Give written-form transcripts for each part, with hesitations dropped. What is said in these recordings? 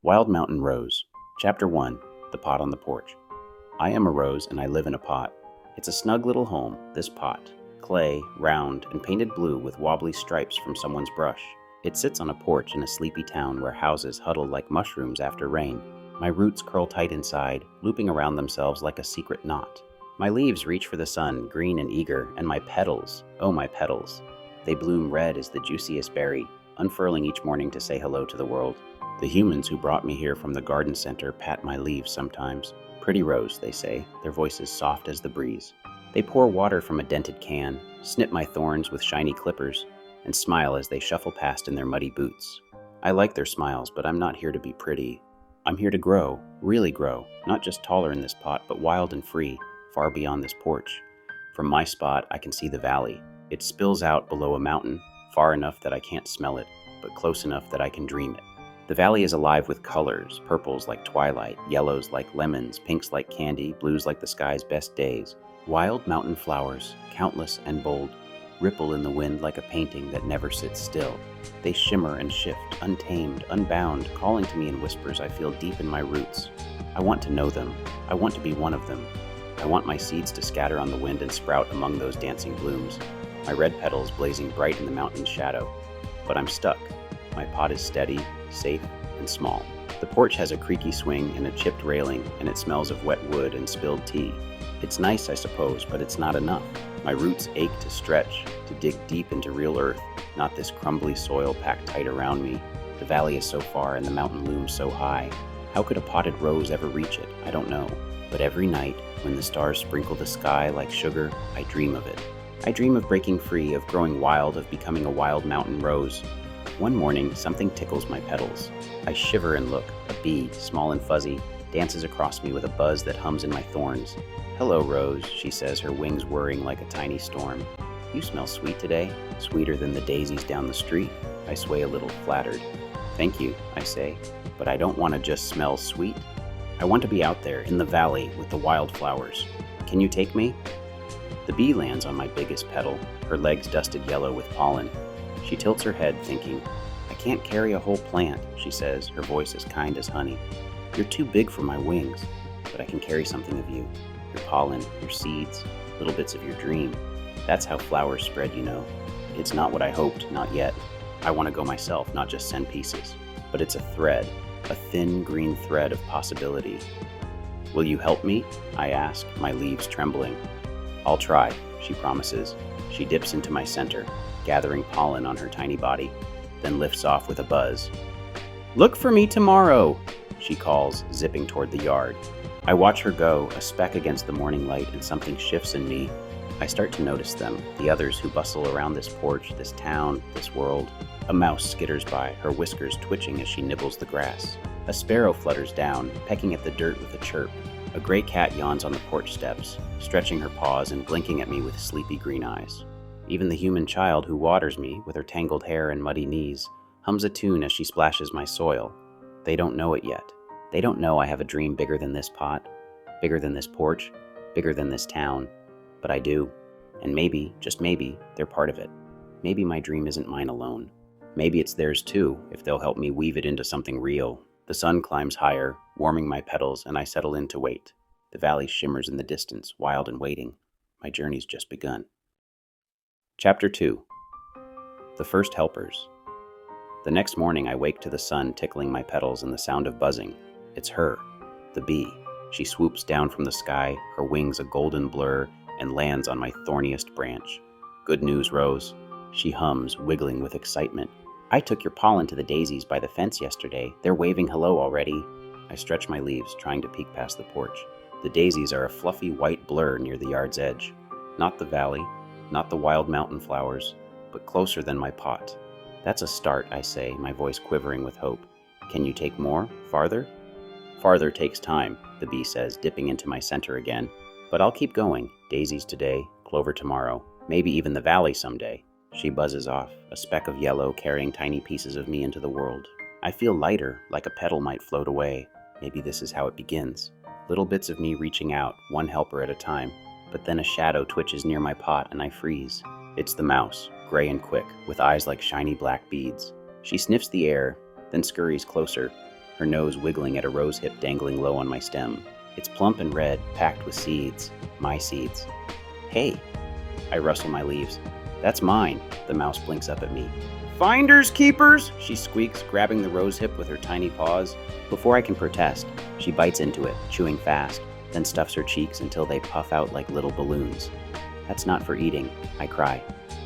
Wild Mountain Rose. Chapter 1. The Pot on the Porch. I am a rose and I live in a pot. It's a snug little home, this pot. Clay, round, and painted blue with wobbly stripes from someone's brush. It sits on a porch in a sleepy town where houses huddle like mushrooms after rain. My roots curl tight inside, looping around themselves like a secret knot. My leaves reach for the sun, green and eager, and my petals, oh my petals. They bloom red as the juiciest berry, unfurling each morning to say hello to the world. The humans who brought me here from the garden center pat my leaves sometimes. Pretty rose, they say, their voices soft as the breeze. They pour water from a dented can, snip my thorns with shiny clippers, and smile as they shuffle past in their muddy boots. I like their smiles, but I'm not here to be pretty. I'm here to grow, really grow, not just taller in this pot, but wild and free, far beyond this porch. From my spot, I can see the valley. It spills out below a mountain, far enough that I can't smell it, but close enough that I can dream it. The valley is alive with colors, purples like twilight, yellows like lemons, pinks like candy, blues like the sky's best days. Wild mountain flowers, countless and bold, ripple in the wind like a painting that never sits still. They shimmer and shift, untamed, unbound, calling to me in whispers I feel deep in my roots. I want to know them. I want to be one of them. I want my seeds to scatter on the wind and sprout among those dancing blooms, my red petals blazing bright in the mountain's shadow. But I'm stuck. My pot is steady, safe, and small. The porch has a creaky swing and a chipped railing, and it smells of wet wood and spilled tea. It's nice, I suppose, but it's not enough. My roots ache to stretch, to dig deep into real earth, not this crumbly soil packed tight around me. The valley is so far and the mountain looms so high. How could a potted rose ever reach it? I don't know. But every night, when the stars sprinkle the sky like sugar, I dream of it. I dream of breaking free, of growing wild, of becoming a wild mountain rose. One morning, something tickles my petals. I shiver and look. A bee, small and fuzzy, dances across me with a buzz that hums in my thorns. "Hello, Rose," she says, her wings whirring like a tiny storm. "You smell sweet today, sweeter than the daisies down the street." I sway a little, flattered. "Thank you," I say, "but I don't want to just smell sweet. I want to be out there, in the valley, with the wildflowers. Can you take me?" The bee lands on my biggest petal, her legs dusted yellow with pollen. She tilts her head, thinking. "I can't carry a whole plant," she says, her voice as kind as honey. "You're too big for my wings, but I can carry something of you. Your pollen, your seeds, little bits of your dream. That's how flowers spread, you know. It's not what I hoped, not yet. I want to go myself, not just send pieces. But it's a thread, a thin green thread of possibility." "Will you help me?" I ask, my leaves trembling. "I'll try," she promises. She dips into my center, gathering pollen on her tiny body, then lifts off with a buzz. "Look for me tomorrow," she calls, zipping toward the yard. I watch her go, a speck against the morning light, and something shifts in me. I start to notice them, the others who bustle around this porch, this town, this world. A mouse skitters by, her whiskers twitching as she nibbles the grass. A sparrow flutters down, pecking at the dirt with a chirp. A gray cat yawns on the porch steps, stretching her paws and blinking at me with sleepy green eyes. Even the human child who waters me, with her tangled hair and muddy knees, hums a tune as she splashes my soil. They don't know it yet. They don't know I have a dream bigger than this pot, bigger than this porch, bigger than this town. But I do. And maybe, just maybe, they're part of it. Maybe my dream isn't mine alone. Maybe it's theirs too, if they'll help me weave it into something real. The sun climbs higher, warming my petals, and I settle in to wait. The valley shimmers in the distance, wild and waiting. My journey's just begun. Chapter 2. The First Helpers. The next morning I wake to the sun tickling my petals and the sound of buzzing. It's her, the bee. She swoops down from the sky, her wings a golden blur, and lands on my thorniest branch. "Good news, Rose," she hums, wiggling with excitement. "I took your pollen to the daisies by the fence yesterday. They're waving hello already." I stretch my leaves, trying to peek past the porch. The daisies are a fluffy white blur near the yard's edge. Not the valley, not the wild mountain flowers, but closer than my pot. "That's a start," I say, my voice quivering with hope. "Can you take more? Farther?" "Farther takes time," the bee says, dipping into my center again. "But I'll keep going. Daisies today, clover tomorrow, maybe even the valley someday." She buzzes off, a speck of yellow carrying tiny pieces of me into the world. I feel lighter, like a petal might float away. Maybe this is how it begins. Little bits of me reaching out, one helper at a time. But then a shadow twitches near my pot and I freeze. It's the mouse, gray and quick, with eyes like shiny black beads. She sniffs the air, then scurries closer, her nose wiggling at a rose hip dangling low on my stem. It's plump and red, packed with seeds. My seeds. Hey! I rustle my leaves. That's mine, the mouse blinks up at me. Finders keepers, she squeaks, grabbing the rose hip with her tiny paws. Before I can protest, she bites into it, chewing fast, then stuffs her cheeks until they puff out like little balloons. That's not for eating, I cry.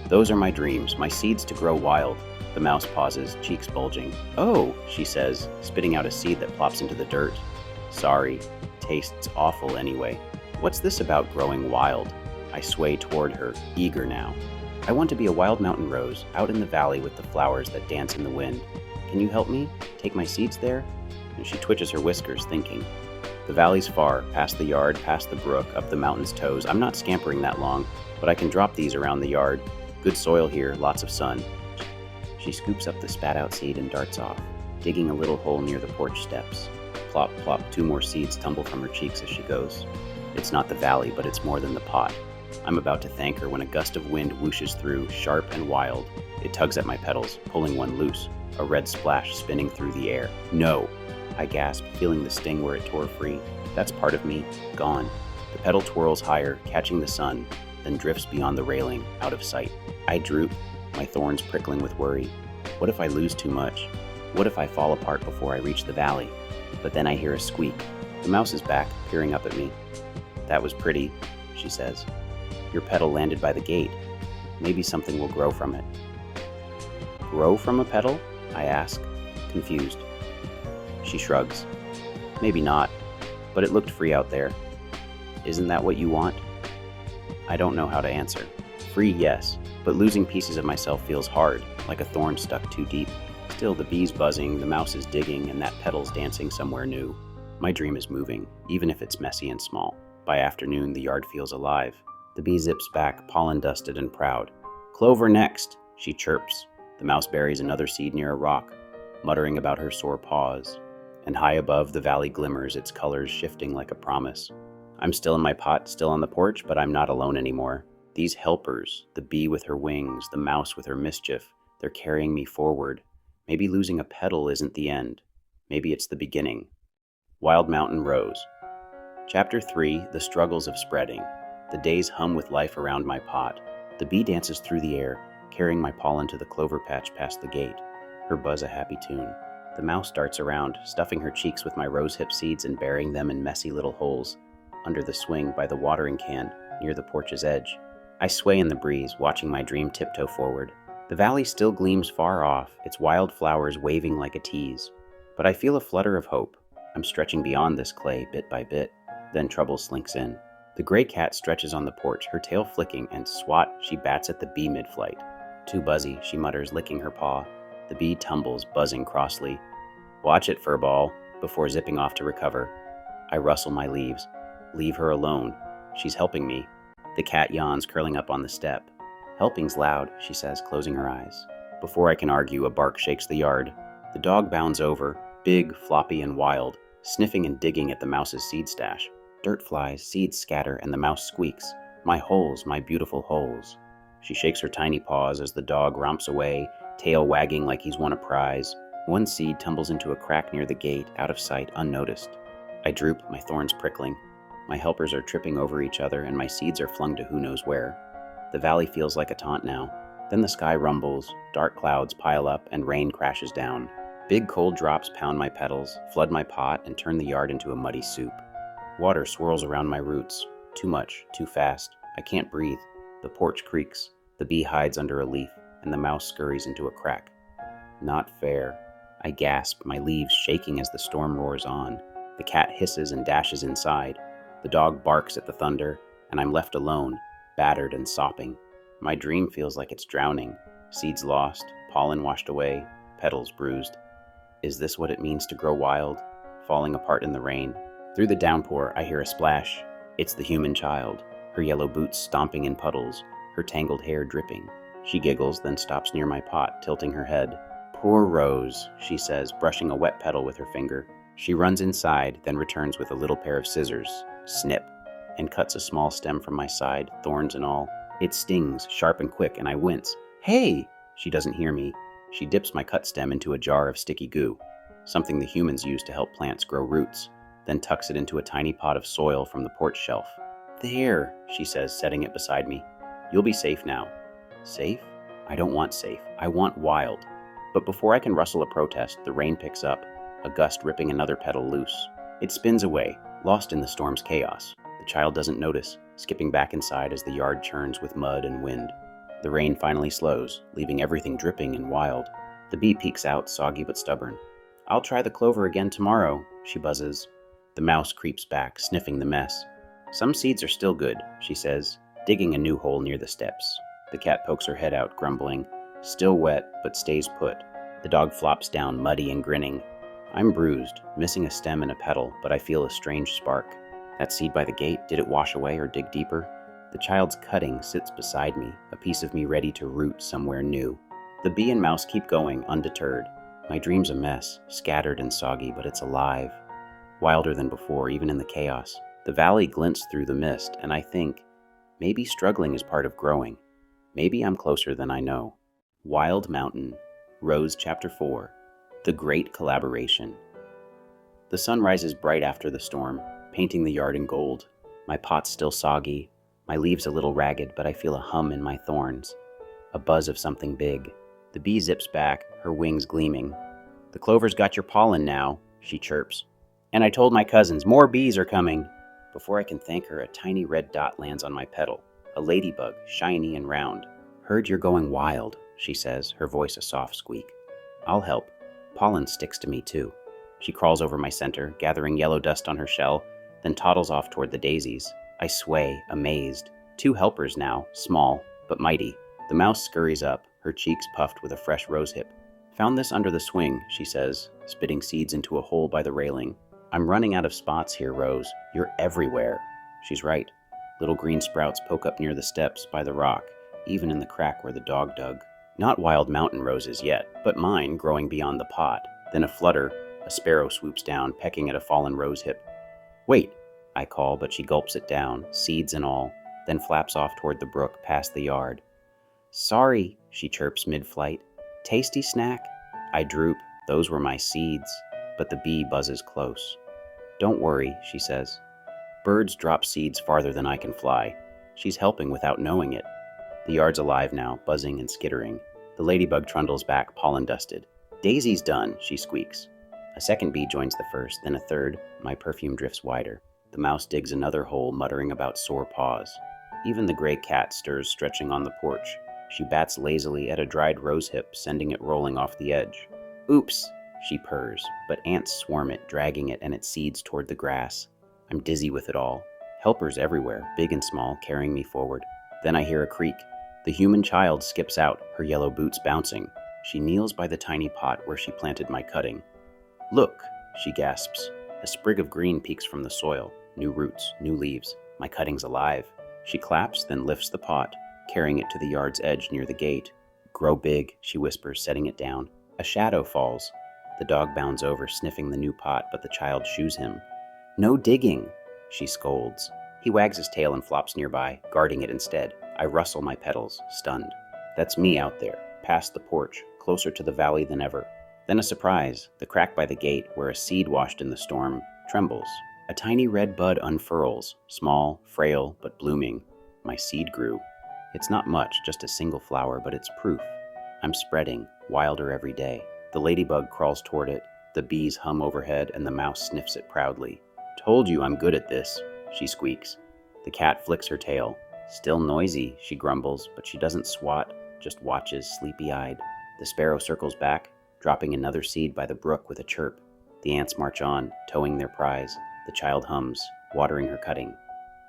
Those are my dreams, my seeds to grow wild. The mouse pauses, cheeks bulging. Oh, she says, spitting out a seed that plops into the dirt. Sorry, tastes awful anyway. What's this about growing wild? I sway toward her, eager now. I want to be a wild mountain rose, out in the valley with the flowers that dance in the wind. Can you help me? Take my seeds there? And she twitches her whiskers, thinking. The valley's far, past the yard, past the brook, up the mountain's toes. I'm not scampering that long, but I can drop these around the yard. Good soil here, lots of sun. She scoops up the spat-out seed and darts off, digging a little hole near the porch steps. Plop, plop, 2 more seeds tumble from her cheeks as she goes. It's not the valley, but it's more than the pot. I'm about to thank her when a gust of wind whooshes through, sharp and wild. It tugs at my petals, pulling one loose, a red splash spinning through the air. No! I gasp, feeling the sting where it tore free. That's part of me, gone. The petal twirls higher, catching the sun, then drifts beyond the railing, out of sight. I droop, my thorns prickling with worry. What if I lose too much? What if I fall apart before I reach the valley? But then I hear a squeak. The mouse is back, peering up at me. That was pretty, she says. Your petal landed by the gate. Maybe something will grow from it. Grow from a petal? I ask, confused. She shrugs. Maybe not, but it looked free out there. Isn't that what you want? I don't know how to answer. Free, yes, but losing pieces of myself feels hard, like a thorn stuck too deep. Still, the bee's buzzing, the mouse is digging, and that petal's dancing somewhere new. My dream is moving, even if it's messy and small. By afternoon, the yard feels alive. The bee zips back, pollen-dusted and proud. Clover next, she chirps. The mouse buries another seed near a rock, muttering about her sore paws. And high above, the valley glimmers, its colors shifting like a promise. I'm still in my pot, still on the porch, but I'm not alone anymore. These helpers, the bee with her wings, the mouse with her mischief, they're carrying me forward. Maybe losing a petal isn't the end. Maybe it's the beginning. Wild Mountain Rose. Chapter 3, The Struggles of Spreading. The days hum with life around my pot. The bee dances through the air, carrying my pollen to the clover patch past the gate. Her buzz a happy tune. The mouse darts around, stuffing her cheeks with my rosehip seeds and burying them in messy little holes under the swing by the watering can near the porch's edge. I sway in the breeze, watching my dream tiptoe forward. The valley still gleams far off, its wild flowers waving like a tease. But I feel a flutter of hope. I'm stretching beyond this clay bit by bit. Then trouble slinks in. The gray cat stretches on the porch, her tail flicking, and swat, she bats at the bee mid-flight. Too buzzy, she mutters, licking her paw. The bee tumbles, buzzing crossly. Watch it, furball, before zipping off to recover. I rustle my leaves. Leave her alone. She's helping me. The cat yawns, curling up on the step. Helping's loud, she says, closing her eyes. Before I can argue, a bark shakes the yard. The dog bounds over, big, floppy, and wild, sniffing and digging at the mouse's seed stash. Dirt flies, seeds scatter, and the mouse squeaks. My holes, my beautiful holes. She shakes her tiny paws as the dog romps away, tail wagging like he's won a prize. One seed tumbles into a crack near the gate, out of sight, unnoticed. I droop, my thorns prickling. My helpers are tripping over each other, and my seeds are flung to who knows where. The valley feels like a taunt now. Then the sky rumbles, dark clouds pile up, and rain crashes down. Big cold drops pound my petals, flood my pot, and turn the yard into a muddy soup. Water swirls around my roots. Too much, too fast. I can't breathe. The porch creaks. The bee hides under a leaf, and the mouse scurries into a crack. Not fair. I gasp, my leaves shaking as the storm roars on. The cat hisses and dashes inside. The dog barks at the thunder, and I'm left alone, battered and sopping. My dream feels like it's drowning. Seeds lost, pollen washed away, petals bruised. Is this what it means to grow wild? Falling apart in the rain. Through the downpour, I hear a splash. It's the human child, her yellow boots stomping in puddles, her tangled hair dripping. She giggles, then stops near my pot, tilting her head. Poor Rose, she says, brushing a wet petal with her finger. She runs inside, then returns with a little pair of scissors. Snip, and cuts a small stem from my side, thorns and all. It stings, sharp and quick, and I wince. Hey! She doesn't hear me. She dips my cut stem into a jar of sticky goo. something the humans use to help plants grow roots, then tucks it into a tiny pot of soil from the porch shelf. "There," she says, setting it beside me. "You'll be safe now." Safe? I don't want safe. I want wild. But before I can rustle a protest, the rain picks up, a gust ripping another petal loose. It spins away, lost in the storm's chaos. The child doesn't notice, skipping back inside as the yard churns with mud and wind. The rain finally slows, leaving everything dripping and wild. The bee peeks out, soggy but stubborn. "I'll try the clover again tomorrow," she buzzes. The mouse creeps back, sniffing the mess. "Some seeds are still good," she says, digging a new hole near the steps. The cat pokes her head out, grumbling. Still wet, but stays put. The dog flops down, muddy and grinning. I'm bruised, missing a stem and a petal, but I feel a strange spark. That seed by the gate, did it wash away or dig deeper? The child's cutting sits beside me, a piece of me ready to root somewhere new. The bee and mouse keep going, undeterred. My dream's a mess, scattered and soggy, but it's alive. Wilder than before, even in the chaos. The valley glints through the mist, and I think, maybe struggling is part of growing. Maybe I'm closer than I know. Wild Mountain, Rose Chapter 4, The Great Collaboration. The sun rises bright after the storm, painting the yard in gold. My pot's still soggy, my leaves a little ragged, but I feel a hum in my thorns. A buzz of something big. The bee zips back, her wings gleaming. "The clover's got your pollen now," she chirps. "And I told my cousins, more bees are coming." Before I can thank her, a tiny red dot lands on my petal. A ladybug, shiny and round. "Heard you're going wild," she says, her voice a soft squeak. "I'll help. Pollen sticks to me too." She crawls over my center, gathering yellow dust on her shell, then toddles off toward the daisies. I sway, amazed. 2 helpers now, small, but mighty. The mouse scurries up, her cheeks puffed with a fresh rosehip. "Found this under the swing," she says, spitting seeds into a hole by the railing. "I'm running out of spots here, Rose. You're everywhere." She's right. Little green sprouts poke up near the steps by the rock, even in the crack where the dog dug. Not wild mountain roses yet, but mine growing beyond the pot. Then a flutter, a sparrow swoops down, pecking at a fallen rosehip. "Wait," I call, but she gulps it down, seeds and all, then flaps off toward the brook past the yard. "Sorry," she chirps mid-flight. "Tasty snack?" I droop. Those were my seeds, but the bee buzzes close. "Don't worry," she says. Birds drop seeds farther than I can fly. She's helping without knowing it. The yard's alive now, buzzing and skittering. The ladybug trundles back, pollen-dusted. "Daisy's done," she squeaks. A second bee joins the first, then a third. My perfume drifts wider. The mouse digs another hole, muttering about sore paws. Even the gray cat stirs, stretching on the porch. She bats lazily at a dried rosehip, sending it rolling off the edge. "Oops," she purrs, but ants swarm it, dragging it and its seeds toward the grass. I'm dizzy with it all. Helpers everywhere, big and small, carrying me forward. Then I hear a creak. The human child skips out, her yellow boots bouncing. She kneels by the tiny pot where she planted my cutting. "Look," she gasps. A sprig of green peeks from the soil. New roots, new leaves. My cutting's alive. She claps, then lifts the pot, carrying it to the yard's edge near the gate. "Grow big," she whispers, setting it down. A shadow falls. The dog bounds over, sniffing the new pot, but the child shoos him. "No digging," she scolds. He wags his tail and flops nearby, guarding it instead. I rustle my petals, stunned. That's me out there, past the porch, closer to the valley than ever. Then a surprise. The crack by the gate, where a seed washed in the storm, trembles. A tiny red bud unfurls, small, frail, but blooming. My seed grew. It's not much, just a single flower, but it's proof. I'm spreading, wilder every day. The ladybug crawls toward it, the bees hum overhead, and the mouse sniffs it proudly. "Told you I'm good at this," she squeaks. The cat flicks her tail. "Still noisy," she grumbles, but she doesn't swat, just watches, sleepy-eyed. The sparrow circles back, dropping another seed by the brook with a chirp. The ants march on, towing their prize. The child hums, watering her cutting.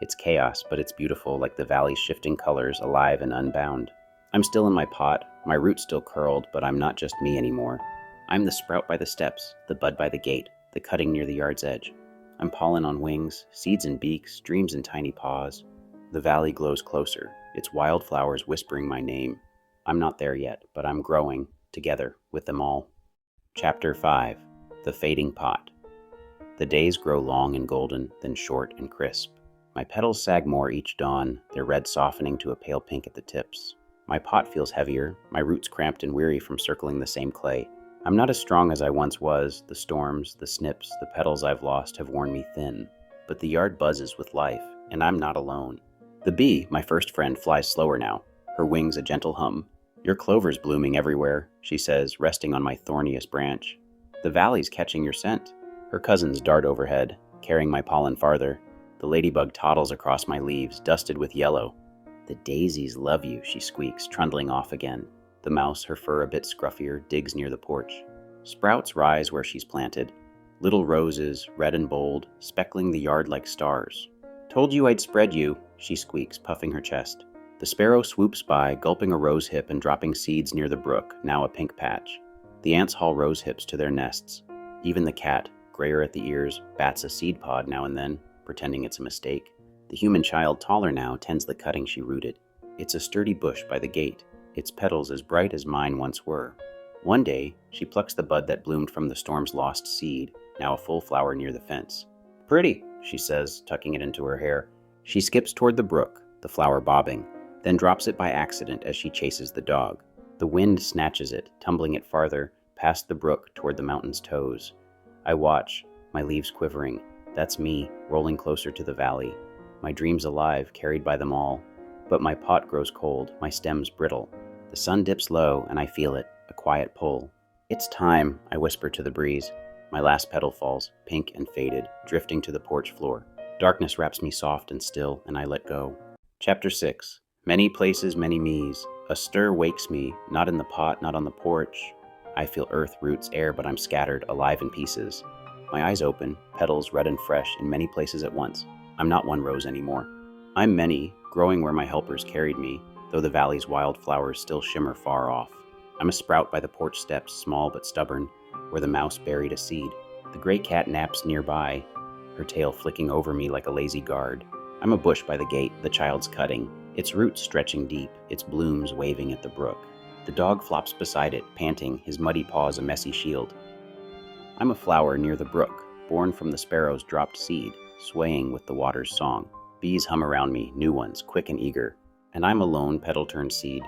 It's chaos, but it's beautiful, like the valley's shifting colors, alive and unbound. I'm still in my pot, my roots still curled, but I'm not just me anymore. I'm the sprout by the steps, the bud by the gate, the cutting near the yard's edge. I'm pollen on wings, seeds in beaks, dreams in tiny paws. The valley glows closer, its wildflowers whispering my name. I'm not there yet, but I'm growing, together, with them all. Chapter 5. The Fading Pot. The days grow long and golden, then short and crisp. My petals sag more each dawn, their red softening to a pale pink at the tips. My pot feels heavier, my roots cramped and weary from circling the same clay. I'm not as strong as I once was. The storms, the snips, the petals I've lost have worn me thin. But the yard buzzes with life, and I'm not alone. The bee, my first friend, flies slower now, her wings a gentle hum. Your clover's blooming everywhere, she says, resting on my thorniest branch. The valley's catching your scent. Her cousins dart overhead, carrying my pollen farther. The ladybug toddles across my leaves, dusted with yellow. The daisies love you, she squeaks, trundling off again. The mouse, her fur a bit scruffier, digs near the porch. Sprouts rise where she's planted. Little roses, red and bold, speckling the yard like stars. Told you I'd spread you, she squeaks, puffing her chest. The sparrow swoops by, gulping a rose hip and dropping seeds near the brook, now a pink patch. The ants haul rose hips to their nests. Even the cat, grayer at the ears, bats a seed pod now and then, pretending it's a mistake. The human child, taller now, tends the cutting she rooted. It's a sturdy bush by the gate, its petals as bright as mine once were. One day, she plucks the bud that bloomed from the storm's lost seed, now a full flower near the fence. Pretty, she says, tucking it into her hair. She skips toward the brook, the flower bobbing, then drops it by accident as she chases the dog. The wind snatches it, tumbling it farther, past the brook toward the mountain's toes. I watch, my leaves quivering. That's me, rolling closer to the valley. My dreams alive, carried by them all. But my pot grows cold, my stems brittle. The sun dips low, and I feel it, a quiet pull. It's time, I whisper to the breeze. My last petal falls, pink and faded, drifting to the porch floor. Darkness wraps me soft and still, and I let go. Chapter 6. Many places, many me's. A stir wakes me, not in the pot, not on the porch. I feel earth, roots, air, but I'm scattered, alive in pieces. My eyes open, petals red and fresh in many places at once. I'm not one rose anymore. I'm many, growing where my helpers carried me, though the valley's wild flowers still shimmer far off. I'm a sprout by the porch steps, small but stubborn, where the mouse buried a seed. The gray cat naps nearby, her tail flicking over me like a lazy guard. I'm a bush by the gate, the child's cutting, its roots stretching deep, its blooms waving at the brook. The dog flops beside it, panting, his muddy paws a messy shield. I'm a flower near the brook, born from the sparrow's dropped seed, swaying with the water's song. Bees hum around me, new ones, quick and eager. And I'm a lone petal-turned seed,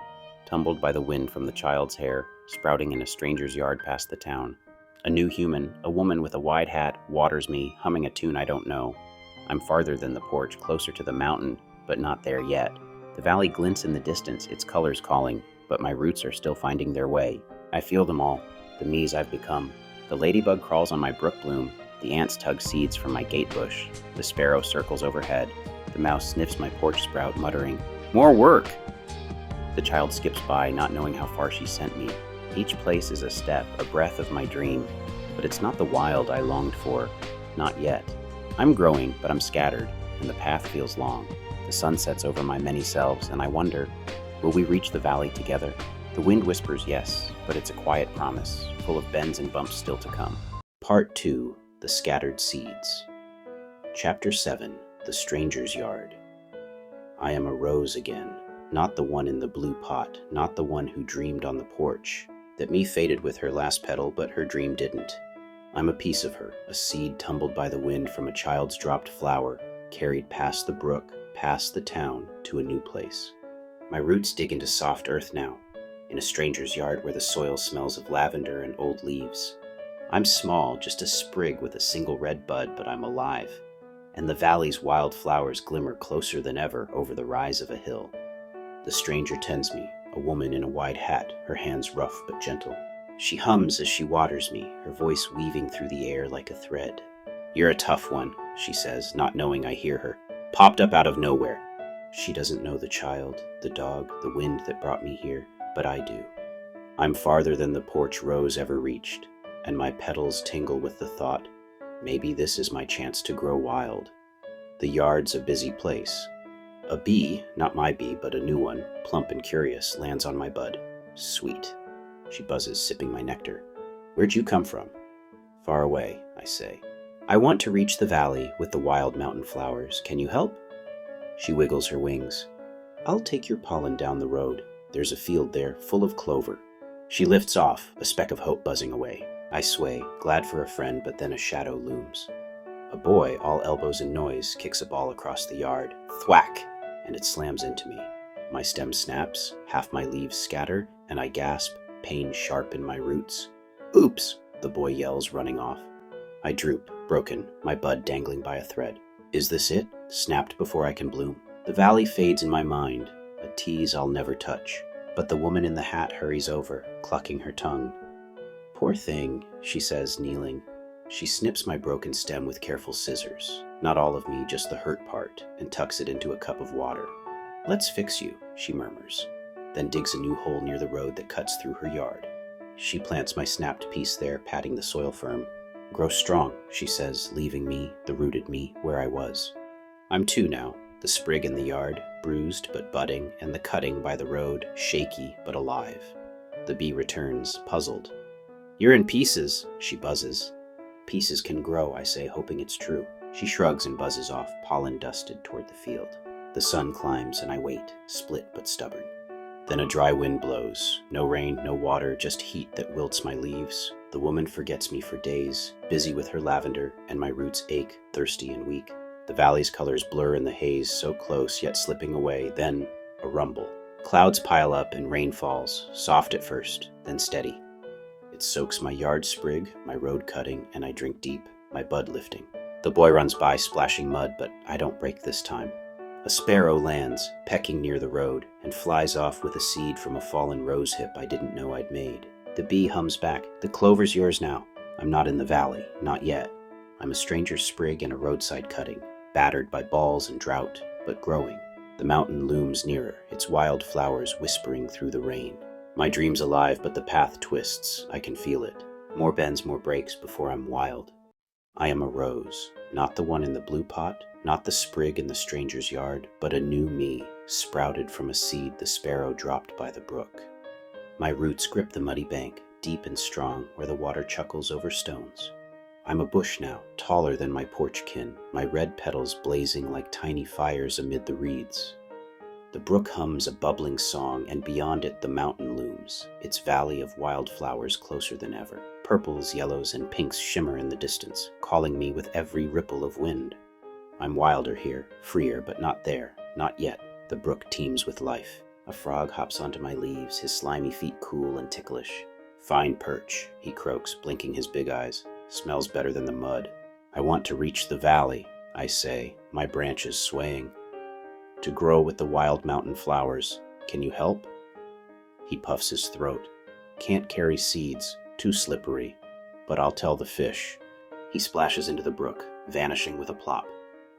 tumbled by the wind from the child's hair, sprouting in a stranger's yard past the town. A new human, a woman with a wide hat, waters me, humming a tune I don't know. I'm farther than the porch, closer to the mountain, but not there yet. The valley glints in the distance, its colors calling, but my roots are still finding their way. I feel them all, the me's I've become. The ladybug crawls on my brook bloom, the ants tug seeds from my gate bush, the sparrow circles overhead, the mouse sniffs my porch sprout, muttering, "More work!" The child skips by, not knowing how far she sent me. Each place is a step, a breath of my dream, but it's not the wild I longed for, not yet. I'm growing, but I'm scattered, and the path feels long. The sun sets over my many selves, and I wonder, will we reach the valley together? The wind whispers yes, but it's a quiet promise, full of bends and bumps still to come. Part 2. The Scattered Seeds. Chapter 7. The Stranger's Yard. I am a rose again, not the one in the blue pot, not the one who dreamed on the porch. That me faded with her last petal, but her dream didn't. I'm a piece of her, a seed tumbled by the wind from a child's dropped flower, carried past the brook, past the town, to a new place. My roots dig into soft earth now, in a stranger's yard where the soil smells of lavender and old leaves. I'm small, just a sprig with a single red bud, but I'm alive, and the valley's wild flowers glimmer closer than ever over the rise of a hill. The stranger tends me, a woman in a wide hat, her hands rough but gentle. She hums as she waters me, her voice weaving through the air like a thread. "You're a tough one," she says, not knowing I hear her. "Popped up out of nowhere." She doesn't know the child, the dog, the wind that brought me here, but I do. I'm farther than the porch rose ever reached, and my petals tingle with the thought, maybe this is my chance to grow wild. The yard's a busy place. A bee, not my bee, but a new one, plump and curious, lands on my bud. Sweet. She buzzes, sipping my nectar. "Where'd you come from?" "Far away," I say. "I want to reach the valley with the wild mountain flowers. Can you help?" She wiggles her wings. "I'll take your pollen down the road. There's a field there, full of clover." She lifts off, a speck of hope buzzing away. I sway, glad for a friend, but then a shadow looms. A boy, all elbows and noise, kicks a ball across the yard. Thwack! And it slams into me. My stem snaps, half my leaves scatter, and I gasp, pain sharp in my roots. Oops, the boy yells, running off. I droop, broken, my bud dangling by a thread. Is this it? Snapped before I can bloom. The valley fades in my mind, a tease I'll never touch. But the woman in the hat hurries over, clucking her tongue. Poor thing, she says, kneeling. She snips my broken stem with careful scissors, not all of me, just the hurt part, and tucks it into a cup of water. Let's fix you, she murmurs, then digs a new hole near the road that cuts through her yard. She plants my snapped piece there, patting the soil firm. Grow strong, she says, leaving me, the rooted me, where I was. I'm two now, the sprig in the yard, bruised but budding, and the cutting by the road, shaky but alive. The bee returns, puzzled. You're in pieces, she buzzes. Pieces can grow, I say, hoping it's true. She shrugs and buzzes off, pollen dusted toward the field. The sun climbs and I wait, split but stubborn. Then a dry wind blows. No rain, no water, just heat that wilts my leaves. The woman forgets me for days, busy with her lavender, and my roots ache, thirsty and weak. The valley's colors blur in the haze, so close yet slipping away. Then a rumble. Clouds pile up and rain falls, soft at first, then steady. It soaks my yard sprig, my road cutting, and I drink deep, my bud lifting. The boy runs by, splashing mud, but I don't break this time. A sparrow lands, pecking near the road, and flies off with a seed from a fallen rose hip I didn't know I'd made. The bee hums back, "The clover's yours now. I'm not in the valley, not yet. I'm a stranger's sprig in a roadside cutting, battered by balls and drought, but growing. The mountain looms nearer, its wild flowers whispering through the rain. My dream's alive, but the path twists, I can feel it. More bends, more breaks before I'm wild. I am a rose, not the one in the blue pot, not the sprig in the stranger's yard, but a new me, sprouted from a seed the sparrow dropped by the brook. My roots grip the muddy bank, deep and strong, where the water chuckles over stones. I'm a bush now, taller than my porch kin, my red petals blazing like tiny fires amid the reeds. The brook hums a bubbling song, and beyond it the mountain looms, its valley of wildflowers closer than ever. Purples, yellows, and pinks shimmer in the distance, calling me with every ripple of wind. I'm wilder here, freer, but not there, not yet. The brook teems with life. A frog hops onto my leaves, his slimy feet cool and ticklish. Fine perch, he croaks, blinking his big eyes. Smells better than the mud. I want to reach the valley, I say, my branches swaying. To grow with the wild mountain flowers. Can you help? He puffs his throat. Can't carry seeds, too slippery. But I'll tell the fish. He splashes into the brook, vanishing with a plop.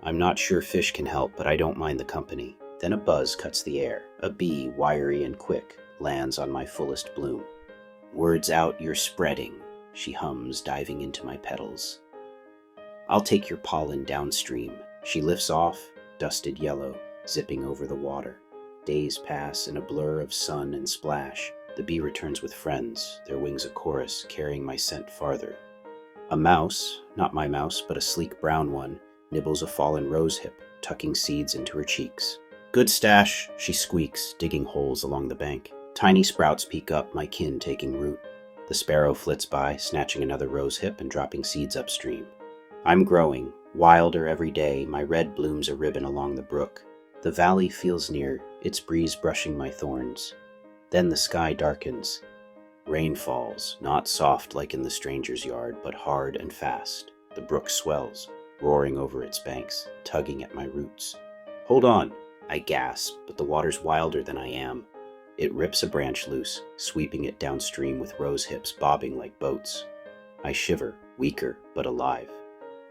I'm not sure fish can help, but I don't mind the company. Then a buzz cuts the air. A bee, wiry and quick, lands on my fullest bloom. Words out, you're spreading, she hums, diving into my petals. I'll take your pollen downstream. She lifts off, dusted yellow, zipping over the water. Days pass in a blur of sun and splash. The bee returns with friends, their wings a chorus, carrying my scent farther. A mouse, not my mouse, but a sleek brown one, nibbles a fallen rose hip, tucking seeds into her cheeks. Good stash, she squeaks, digging holes along the bank. Tiny sprouts peek up, my kin taking root. The sparrow flits by, snatching another rose hip and dropping seeds upstream. I'm growing, wilder every day, my red blooms a ribbon along the brook. The valley feels near, its breeze brushing my thorns. Then the sky darkens. Rain falls, not soft like in the stranger's yard, but hard and fast. The brook swells, roaring over its banks, tugging at my roots. Hold on, I gasp, but the water's wilder than I am. It rips a branch loose, sweeping it downstream with rose hips bobbing like boats. I shiver, weaker but alive.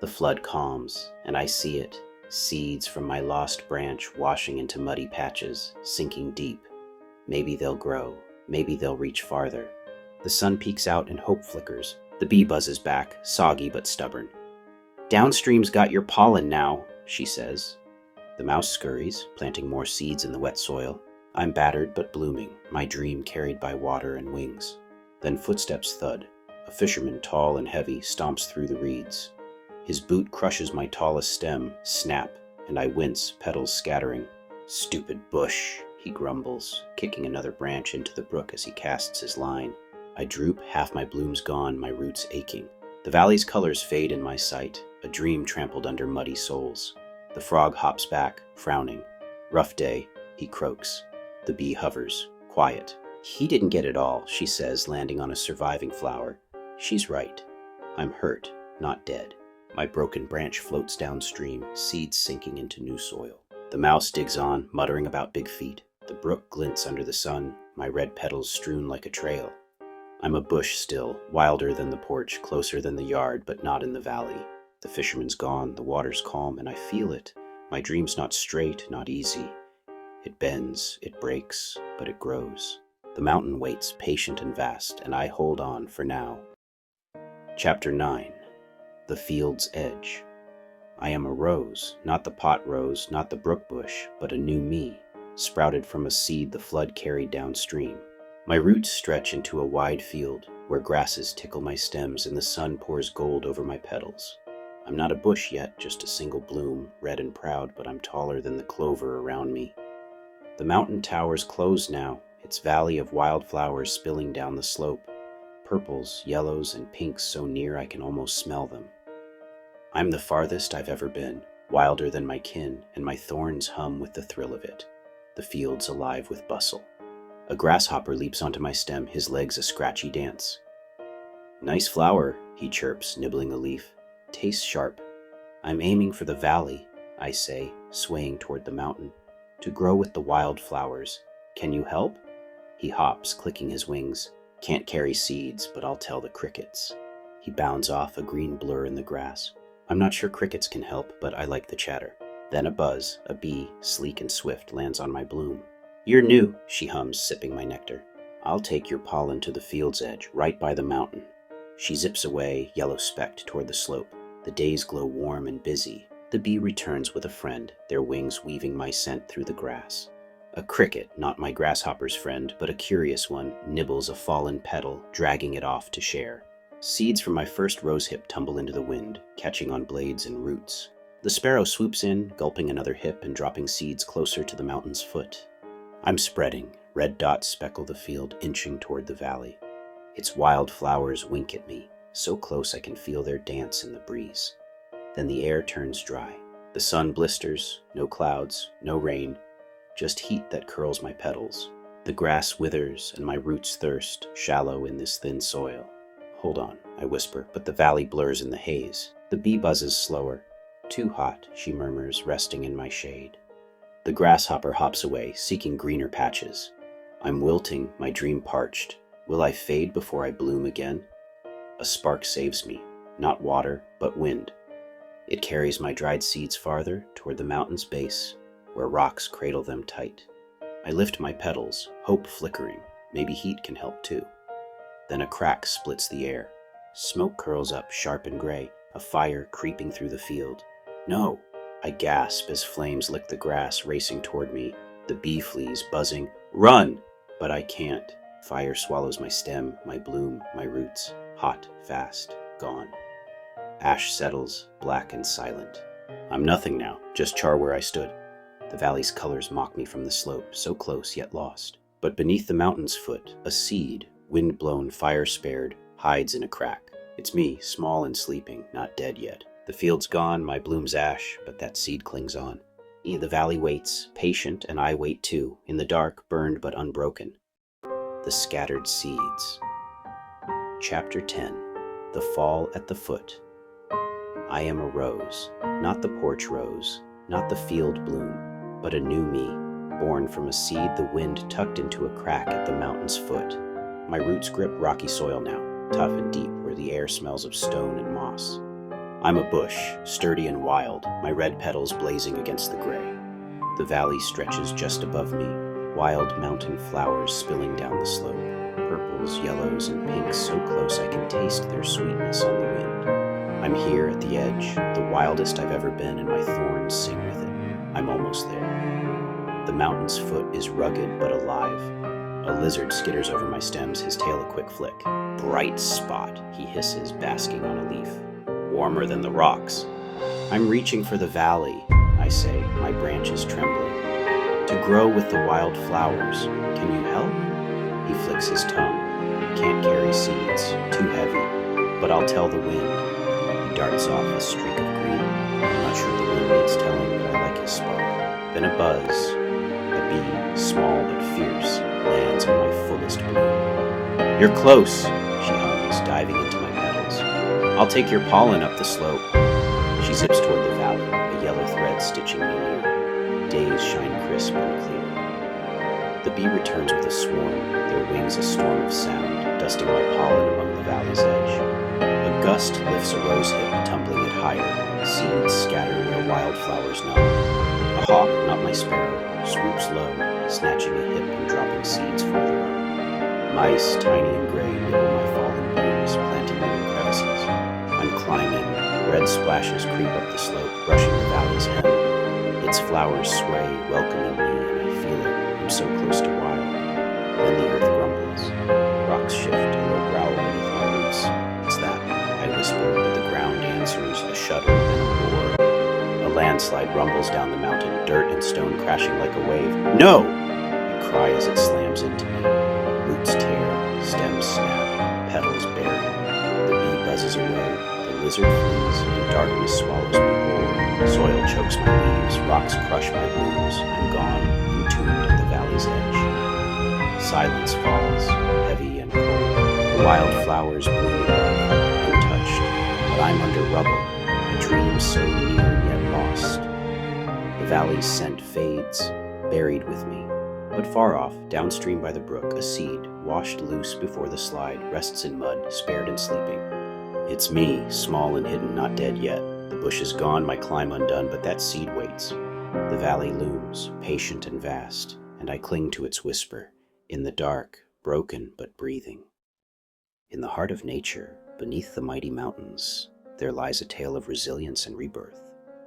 The flood calms, and I see it. Seeds from my lost branch washing into muddy patches, sinking deep. Maybe they'll grow, maybe they'll reach farther. The sun peeks out and hope flickers. The bee buzzes back, soggy but stubborn. Downstream's got your pollen now, she says. The mouse scurries, planting more seeds in the wet soil. I'm battered but blooming, my dream carried by water and wings. Then footsteps thud. A fisherman tall and heavy stomps through the reeds. His boot crushes my tallest stem, snap, and I wince, petals scattering. Stupid bush, he grumbles, kicking another branch into the brook as he casts his line. I droop, half my blooms gone, my roots aching. The valley's colors fade in my sight, a dream trampled under muddy soles. The frog hops back, frowning. Rough day, he croaks. The bee hovers, quiet. He didn't get it all, she says, landing on a surviving flower. She's right. I'm hurt, not dead. My broken branch floats downstream, seeds sinking into new soil. The mouse digs on, muttering about big feet. The brook glints under the sun, my red petals strewn like a trail. I'm a bush still, wilder than the porch, closer than the yard, but not in the valley. The fisherman's gone, the water's calm, and I feel it. My dream's not straight, not easy. It bends, it breaks, but it grows. The mountain waits, patient and vast, and I hold on for now. Chapter 9. The Field's Edge. I am a rose, not the pot rose, not the brook bush, but a new me, sprouted from a seed the flood carried downstream. My roots stretch into a wide field, where grasses tickle my stems and the sun pours gold over my petals. I'm not a bush yet, just a single bloom, red and proud, but I'm taller than the clover around me. The mountain towers close now, its valley of wildflowers spilling down the slope, purples, yellows, and pinks so near I can almost smell them. I'm the farthest I've ever been, wilder than my kin, and my thorns hum with the thrill of it. The field's alive with bustle. A grasshopper leaps onto my stem, his legs a scratchy dance. Nice flower, he chirps, nibbling a leaf. Tastes sharp. I'm aiming for the valley, I say, swaying toward the mountain. To grow with the wild flowers. Can you help? He hops, clicking his wings. Can't carry seeds, but I'll tell the crickets. He bounds off, a green blur in the grass. I'm not sure crickets can help, but I like the chatter. Then a buzz, a bee, sleek and swift, lands on my bloom. You're new, she hums, sipping my nectar. I'll take your pollen to the field's edge, right by the mountain. She zips away, yellow-specked, toward the slope. The days glow warm and busy. The bee returns with a friend, their wings weaving my scent through the grass. A cricket, not my grasshopper's friend, but a curious one, nibbles a fallen petal, dragging it off to share. Seeds from my first rosehip tumble into the wind, catching on blades and roots. The sparrow swoops in, gulping another hip and dropping seeds closer to the mountain's foot. I'm spreading. Red dots speckle the field, inching toward the valley. Its wild flowers wink at me, so close I can feel their dance in the breeze. Then the air turns dry. The sun blisters, no clouds, no rain, just heat that curls my petals. The grass withers and my roots thirst, shallow in this thin soil. Hold on, I whisper, but the valley blurs in the haze. The bee buzzes slower. Too hot, she murmurs, resting in my shade. The grasshopper hops away, seeking greener patches. I'm wilting, my dream parched. Will I fade before I bloom again? A spark saves me, not water, but wind. It carries my dried seeds farther, toward the mountain's base, where rocks cradle them tight. I lift my petals, hope flickering. Maybe heat can help too. Then a crack splits the air. Smoke curls up, sharp and gray, a fire creeping through the field. No! I gasp as flames lick the grass, racing toward me. The bee flees, buzzing. Run! But I can't. Fire swallows my stem, my bloom, my roots. Hot, fast, gone. Ash settles, black and silent. I'm nothing now, just char where I stood. The valley's colors mock me from the slope, so close yet lost. But beneath the mountain's foot, a seed, wind-blown, fire-spared, hides in a crack. It's me, small and sleeping, not dead yet. The field's gone, my bloom's ash, but that seed clings on. The valley waits, patient, and I wait too, in the dark, burned but unbroken. The Scattered Seeds. Chapter 10. The Fall at the Foot. I am a rose, not the porch rose, not the field bloom, but a new me, born from a seed the wind tucked into a crack at the mountain's foot. My roots grip rocky soil now, tough and deep where the air smells of stone and moss. I'm a bush, sturdy and wild, my red petals blazing against the gray. The valley stretches just above me, wild mountain flowers spilling down the slope, purples, yellows, and pinks so close I can taste their sweetness on the wind. I'm here at the edge, the wildest I've ever been, and my thorns sing with it. I'm almost there. The mountain's foot is rugged but alive. A lizard skitters over my stems, his tail a quick flick. Bright spot, he hisses, basking on a leaf. Warmer than the rocks. I'm reaching for the valley, I say, my branches trembling. To grow with the wild flowers, can you help? He flicks his tongue. Can't carry seeds, too heavy, but I'll tell the wind. He darts off a streak of green. I'm not sure the wind needs telling, but I like his spark. Then a buzz. A bee, small but fierce, lands on my fullest bloom. You're close, she hums, diving into my I'll take your pollen up the slope. She zips toward the valley, a yellow thread stitching me near. Days shine crisp and clear. The bee returns with a swarm, their wings a storm of sound, dusting my pollen among the valley's edge. A gust lifts a rose hip, tumbling it higher. Seeds scatter where wildflowers nod. A hawk, not my sparrow, swoops low, snatching a hip and dropping seeds further up. Mice, tiny and gray, nibble my fallen blooms, planting them in crevices. I'm climbing. Red splashes creep up the slope, brushing the valley's hem. Its flowers sway, welcoming me, and I feel it. I'm so close to wild. Then the earth grumbles. Rocks shift, a low growl beneath my roots. It's that, I whisper, but the ground answers, a shudder and a roar. A landslide rumbles down the mountain, dirt and stone crashing like a wave. No! I cry as it slams into me. Roots tear, stems snap, petals bury. The bee buzzes away. The lizard flees, and darkness swallows me whole. Soil chokes my leaves, rocks crush my blooms. I'm gone, entombed at the valley's edge. Silence falls, heavy and cold. The wild flowers bloom above, untouched, but I'm under rubble, a dream so near yet lost. The valley's scent fades, buried with me. But far off, downstream by the brook, a seed, washed loose before the slide, rests in mud, spared and sleeping. It's me, small and hidden, not dead yet. The bush is gone, my climb undone, but that seed waits. The valley looms, patient and vast, and I cling to its whisper, in the dark, broken but breathing. In the heart of nature, beneath the mighty mountains, there lies a tale of resilience and rebirth.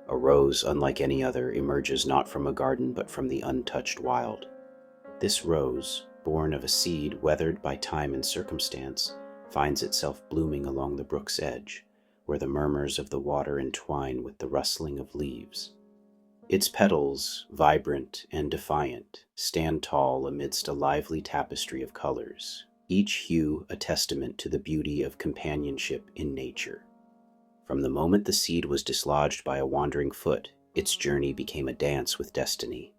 A rose, unlike any other, emerges not from a garden but from the untouched wild. This rose, born of a seed weathered by time and circumstance, finds itself blooming along the brook's edge, where the murmurs of the water entwine with the rustling of leaves. Its petals, vibrant and defiant, stand tall amidst a lively tapestry of colors, each hue a testament to the beauty of companionship in nature. From the moment the seed was dislodged by a wandering foot, its journey became a dance with destiny.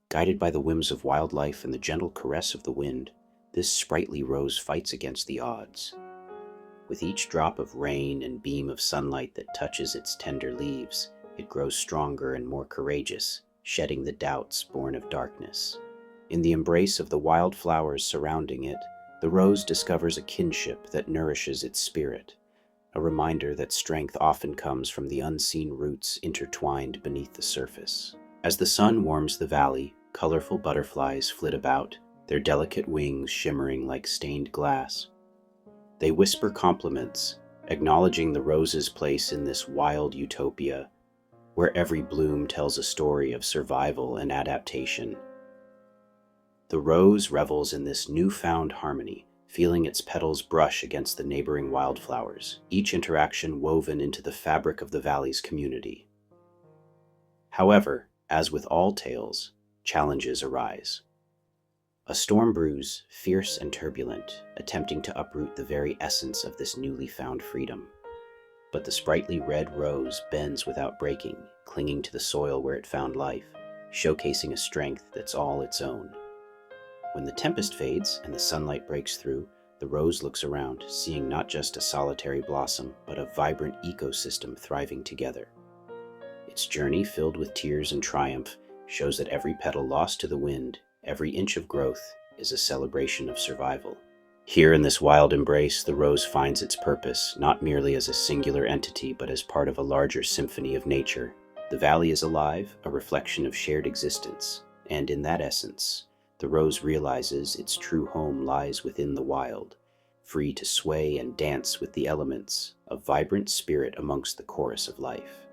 Guided by the whims of wildlife and the gentle caress of the wind, this sprightly rose fights against the odds. With each drop of rain and beam of sunlight that touches its tender leaves, it grows stronger and more courageous, shedding the doubts born of darkness. In the embrace of the wild flowers surrounding it, the rose discovers a kinship that nourishes its spirit, a reminder that strength often comes from the unseen roots intertwined beneath the surface. As the sun warms the valley, colorful butterflies flit about, their delicate wings shimmering like stained glass. They whisper compliments, acknowledging the rose's place in this wild utopia, where every bloom tells a story of survival and adaptation. The rose revels in this newfound harmony, feeling its petals brush against the neighboring wildflowers, each interaction woven into the fabric of the valley's community. However, as with all tales, challenges arise. A storm brews, fierce and turbulent, attempting to uproot the very essence of this newly found freedom. But the sprightly red rose bends without breaking, clinging to the soil where it found life, showcasing a strength that's all its own. When the tempest fades and the sunlight breaks through, the rose looks around, seeing not just a solitary blossom, but a vibrant ecosystem thriving together. Its journey, filled with tears and triumph, shows that every petal lost to the wind, every inch of growth, is a celebration of survival. Here in this wild embrace, the rose finds its purpose, not merely as a singular entity, but as part of a larger symphony of nature. The valley is alive, a reflection of shared existence, and in that essence, the rose realizes its true home lies within the wild, free to sway and dance with the elements, a vibrant spirit amongst the chorus of life.